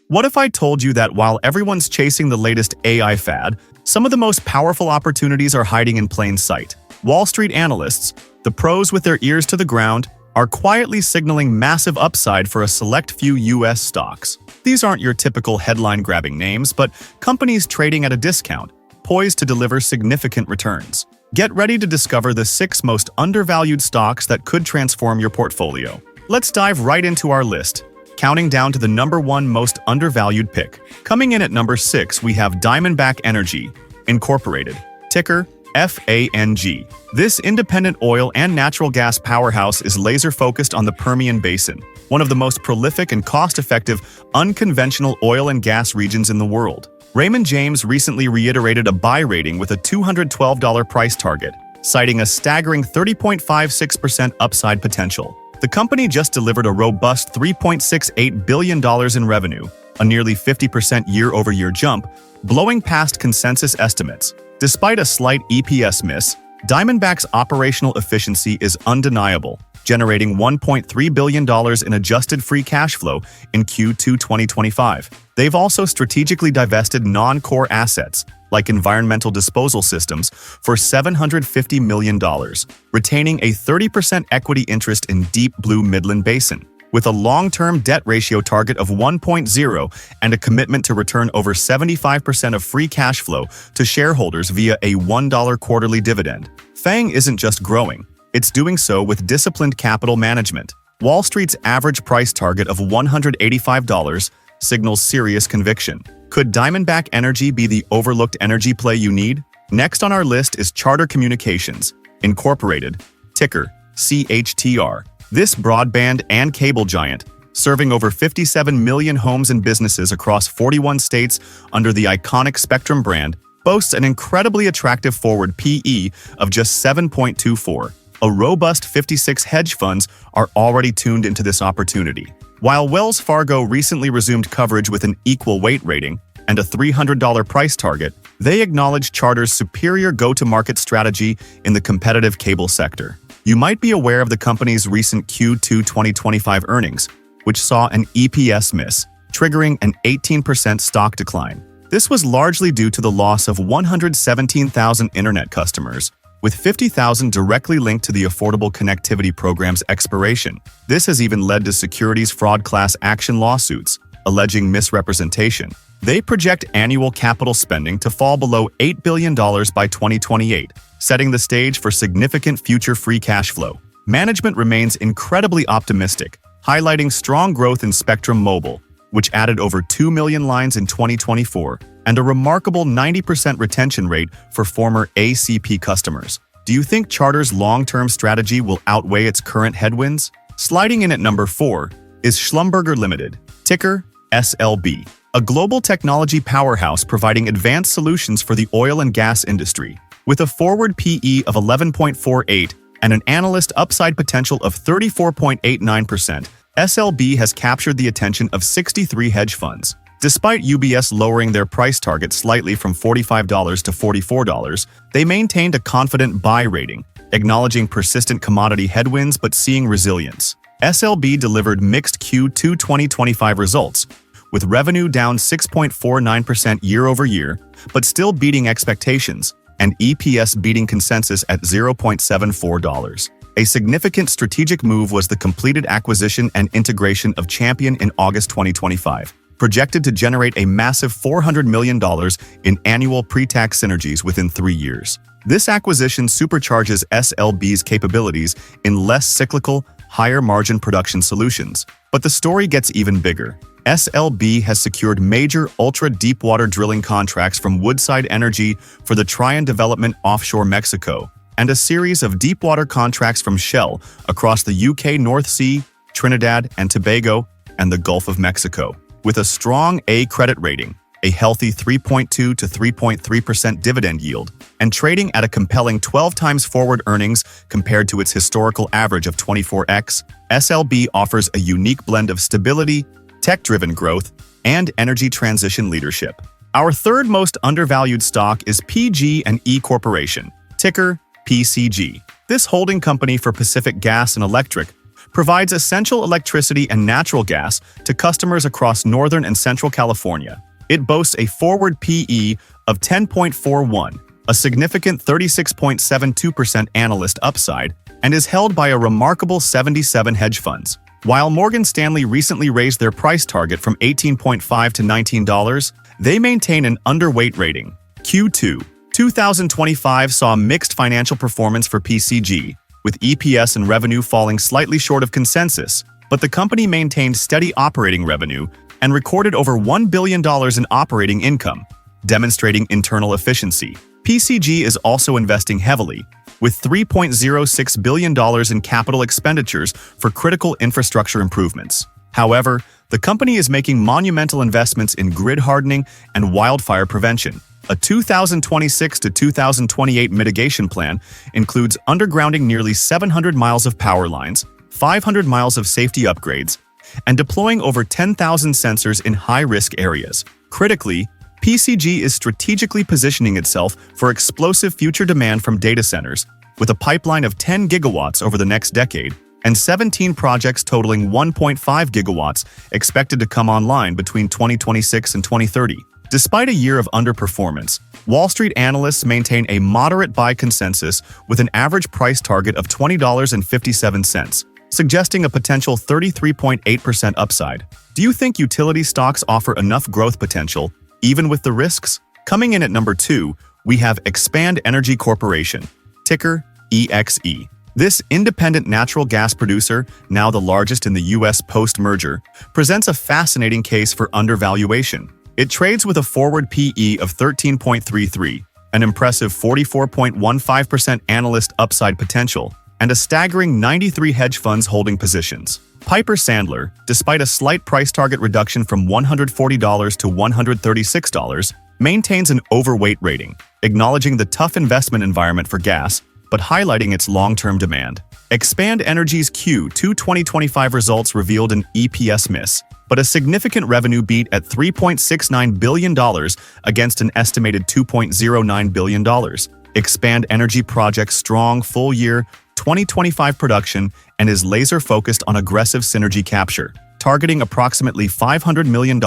What if I told you that while everyone's chasing the latest AI fad, some of the most powerful opportunities are hiding in plain sight? Wall Street analysts, the pros with their ears to the ground, are quietly signaling massive upside for a select few U.S. stocks. These aren't your typical headline-grabbing names, but companies trading at a discount, poised to deliver significant returns. Get ready to discover the 6 most undervalued stocks that could transform your portfolio. Let's dive right into our list, counting down to the number 1 most undervalued pick. Coming in at number 6, we have Diamondback Energy, Incorporated, ticker FANG. This independent oil and natural gas powerhouse is laser-focused on the Permian Basin, one of the most prolific and cost-effective unconventional oil and gas regions in the world. Raymond James recently reiterated a buy rating with a $212 price target, citing a staggering 30.56% upside potential. The company just delivered a robust $3.68 billion in revenue, a nearly 50% year-over-year jump, blowing past consensus estimates. Despite a slight EPS miss, Diamondback's operational efficiency is undeniable, generating $1.3 billion in adjusted free cash flow in Q2 2025. They've also strategically divested non-core assets, like environmental disposal systems, for $750 million, retaining a 30% equity interest in Deep Blue Midland Basin. With a long-term debt ratio target of 1.0 and a commitment to return over 75% of free cash flow to shareholders via a $1 quarterly dividend, FANG isn't just growing, it's doing so with disciplined capital management. Wall Street's average price target of $185 signals serious conviction. Could Diamondback Energy be the overlooked energy play you need? Next on our list is Charter Communications, Incorporated, ticker CHTR. This broadband and cable giant, serving over 57 million homes and businesses across 41 states under the iconic Spectrum brand, boasts an incredibly attractive forward PE of just 7.24. A robust 56 hedge funds are already tuned into this opportunity. While Wells Fargo recently resumed coverage with an equal weight rating and a $300 price target, they acknowledge Charter's superior go-to-market strategy in the competitive cable sector. You might be aware of the company's recent Q2 2025 earnings, which saw an EPS miss, triggering an 18% stock decline. This was largely due to the loss of 117,000 internet customers, with 50,000 directly linked to the Affordable Connectivity Program's expiration. This has even led to securities fraud class action lawsuits, alleging misrepresentation. They project annual capital spending to fall below $8 billion by 2028, setting the stage for significant future free cash flow. Management remains incredibly optimistic, highlighting strong growth in Spectrum Mobile, which added over 2 million lines in 2024, and a remarkable 90% retention rate for former ACP customers. Do you think Charter's long-term strategy will outweigh its current headwinds? Sliding in at number 4 is Schlumberger Limited, ticker SLB, a global technology powerhouse providing advanced solutions for the oil and gas industry. With a forward PE of 11.48 and an analyst upside potential of 34.89%, SLB has captured the attention of 63 hedge funds. Despite UBS lowering their price target slightly from $45 to $44, they maintained a confident buy rating, acknowledging persistent commodity headwinds but seeing resilience. SLB delivered mixed Q2 2025 results, with revenue down 6.49% year-over-year, but still beating expectations, and EPS beating consensus at $0.74. A significant strategic move was the completed acquisition and integration of Champion in August 2025, projected to generate a massive $400 million in annual pre-tax synergies within 3 years. This acquisition supercharges SLB's capabilities in less cyclical, higher-margin production solutions. But the story gets even bigger. SLB has secured major ultra-deepwater drilling contracts from Woodside Energy for the Trion development offshore Mexico, and a series of deepwater contracts from Shell across the UK North Sea, Trinidad and Tobago, and the Gulf of Mexico. With a strong A credit rating, a healthy 3.2 to 3.3% dividend yield, and trading at a compelling 12 times forward earnings compared to its historical average of 24x, SLB offers a unique blend of stability, tech-driven growth, and energy transition leadership. Our third most undervalued stock is PG&E Corporation, ticker PCG. This holding company for Pacific Gas and Electric provides essential electricity and natural gas to customers across Northern and Central California. It boasts a forward PE of 10.41, a significant 36.72% analyst upside, and is held by a remarkable 77 hedge funds. While Morgan Stanley recently raised their price target from $18.5 to $19, they maintain an underweight rating. Q2 2025 saw mixed financial performance for PCG, with EPS and revenue falling slightly short of consensus, but the company maintained steady operating revenue and recorded over $1 billion in operating income, demonstrating internal efficiency. PCG is also investing heavily, with $3.06 billion in capital expenditures for critical infrastructure improvements. However, the company is making monumental investments in grid hardening and wildfire prevention. A 2026 to 2028 mitigation plan includes undergrounding nearly 700 miles of power lines, 500 miles of safety upgrades, and deploying over 10,000 sensors in high-risk areas. Critically, PCG is strategically positioning itself for explosive future demand from data centers, with a pipeline of 10 gigawatts over the next decade and 17 projects totaling 1.5 gigawatts expected to come online between 2026 and 2030. Despite a year of underperformance, Wall Street analysts maintain a moderate buy consensus with an average price target of $20.57, suggesting a potential 33.8% upside. Do you think utility stocks offer enough growth potential, even with the risks? Coming in at number 2, we have PG&E Energy Corporation, ticker EXE. This independent natural gas producer, now the largest in the U.S. post-merger, presents a fascinating case for undervaluation. It trades with a forward PE of 13.33, an impressive 44.15% analyst upside potential, and a staggering 93 hedge funds holding positions. Piper Sandler, despite a slight price target reduction from $140 to $136, maintains an overweight rating, acknowledging the tough investment environment for gas, but highlighting its long-term demand. PG&E Energy's Q2 2025 results revealed an EPS miss, but a significant revenue beat at $3.69 billion against an estimated $2.09 billion. PG&E Energy projects strong full-year 2025 production and is laser-focused on aggressive synergy capture, targeting approximately $500 million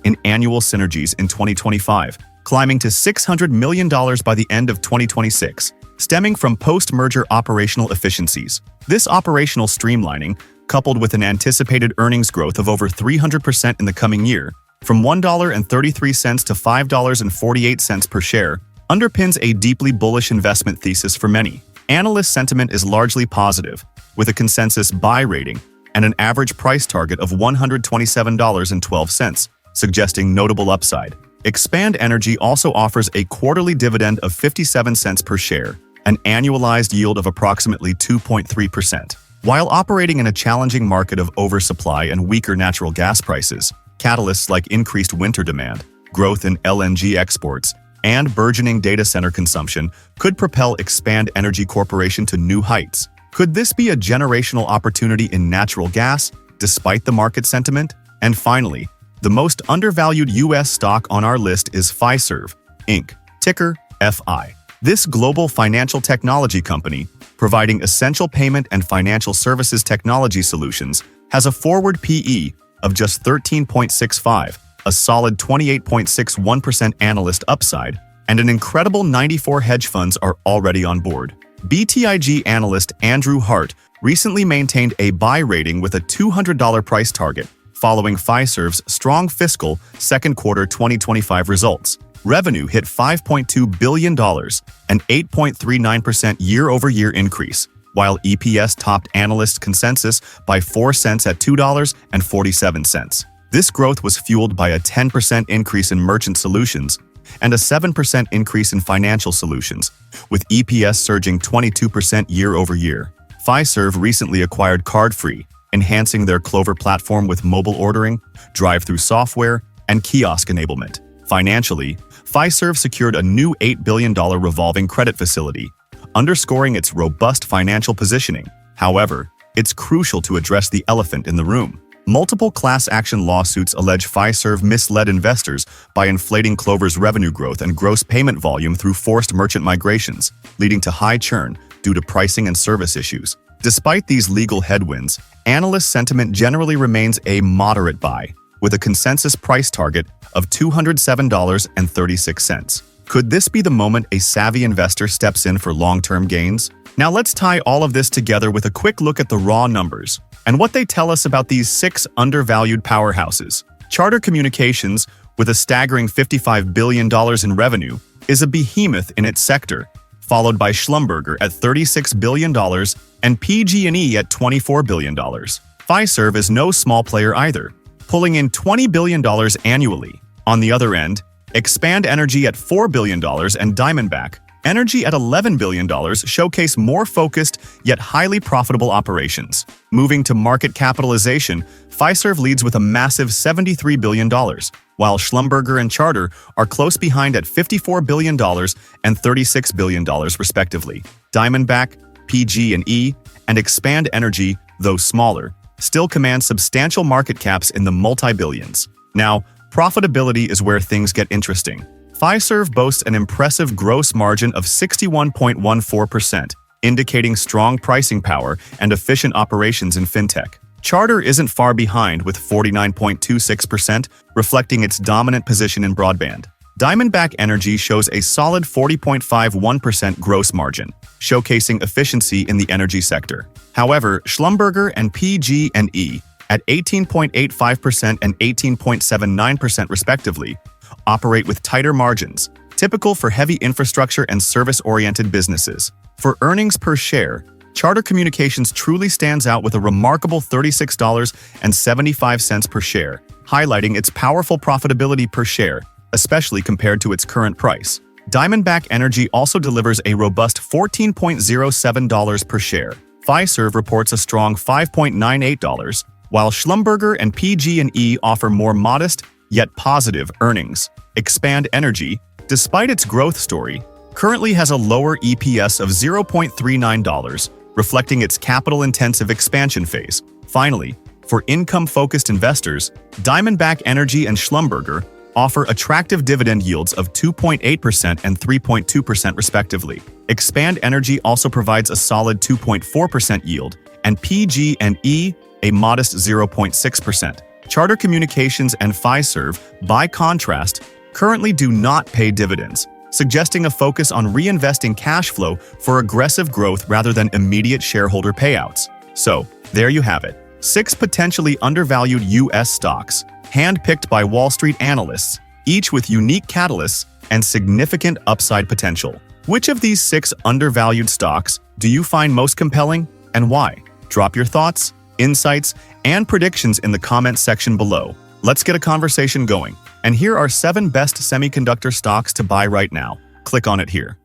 in annual synergies in 2025, climbing to $600 million by the end of 2026, stemming from post-merger operational efficiencies. This operational streamlining, coupled with an anticipated earnings growth of over 300% in the coming year, from $1.33 to $5.48 per share, underpins a deeply bullish investment thesis for many. Analyst sentiment is largely positive, with a consensus buy rating and an average price target of $127.12, suggesting notable upside. PG&E Energy also offers a quarterly dividend of 57 cents per share, an annualized yield of approximately 2.3%. While operating in a challenging market of oversupply and weaker natural gas prices, catalysts like increased winter demand, growth in LNG exports, and burgeoning data center consumption could propel PG&E Energy Corporation to new heights. Could this be a generational opportunity in natural gas, despite the market sentiment? And finally, the most undervalued U.S. stock on our list is Fiserve, Inc., ticker FI. This global financial technology company, providing essential payment and financial services technology solutions, has a forward PE of just 13.65, a solid 28.61% analyst upside, and an incredible 94 hedge funds are already on board. BTIG analyst Andrew Hart recently maintained a buy rating with a $200 price target, following Fiserve's strong fiscal second quarter 2025 results. Revenue hit $5.2 billion, an 8.39% year-over-year increase, while EPS topped analyst consensus by 4 cents at $2.47. This growth was fueled by a 10% increase in merchant solutions and a 7% increase in financial solutions, with EPS surging 22% year-over-year. Fiserve recently acquired CardFree, enhancing their Clover platform with mobile ordering, drive-through software, and kiosk enablement. Financially, Fiserve secured a new $8 billion revolving credit facility, underscoring its robust financial positioning. However, it's crucial to address the elephant in the room. Multiple class action lawsuits allege Fiserve misled investors by inflating Clover's revenue growth and gross payment volume through forced merchant migrations, leading to high churn due to pricing and service issues. Despite these legal headwinds, analyst sentiment generally remains a moderate buy, with a consensus price target of $207.36. Could this be the moment a savvy investor steps in for long-term gains? Now let's tie all of this together with a quick look at the raw numbers and what they tell us about these 6 undervalued powerhouses. Charter Communications, with a staggering $55 billion in revenue, is a behemoth in its sector, followed by Schlumberger at $36 billion and PG&E at $24 billion. Fiserve is no small player either, pulling in $20 billion annually. On the other end, Expand Energy at $4 billion and Diamondback Energy at $11 billion showcase more focused yet highly profitable operations. Moving to market capitalization, Fiserve leads with a massive $73 billion, while Schlumberger and Charter are close behind at $54 billion and $36 billion respectively. Diamondback, PG&E, and Expand Energy, though smaller, still command substantial market caps in the multi-billions. Now, profitability is where things get interesting. Fiserve boasts an impressive gross margin of 61.14%, indicating strong pricing power and efficient operations in fintech. Charter isn't far behind with 49.26%, reflecting its dominant position in broadband. Diamondback Energy shows a solid 40.51% gross margin, showcasing efficiency in the energy sector. However, Schlumberger and PG&E, at 18.85% and 18.79% respectively, operate with tighter margins, typical for heavy infrastructure and service-oriented businesses. For earnings per share, Charter Communications truly stands out with a remarkable $36.75 per share, highlighting its powerful profitability per share, especially compared to its current price. Diamondback Energy also delivers a robust $14.07 per share. Fiserve reports a strong $5.98, while Schlumberger and PG&E offer more modest, yet positive earnings. Expand Energy, despite its growth story, currently has a lower EPS of $0.39, reflecting its capital-intensive expansion phase. Finally, for income-focused investors, Diamondback Energy and Schlumberger offer attractive dividend yields of 2.8% and 3.2% respectively. Expand Energy also provides a solid 2.4% yield, and PG&E a modest 0.6%. Charter Communications and Fiserve, by contrast, currently do not pay dividends, suggesting a focus on reinvesting cash flow for aggressive growth rather than immediate shareholder payouts. So, there you have it. 6 potentially undervalued U.S. stocks, handpicked by Wall Street analysts, each with unique catalysts and significant upside potential. Which of these 6 undervalued stocks do you find most compelling, and why? Drop your thoughts, insights, and predictions in the comments section below. Let's get a conversation going. And here are 7 best semiconductor stocks to buy right now. Click on it here.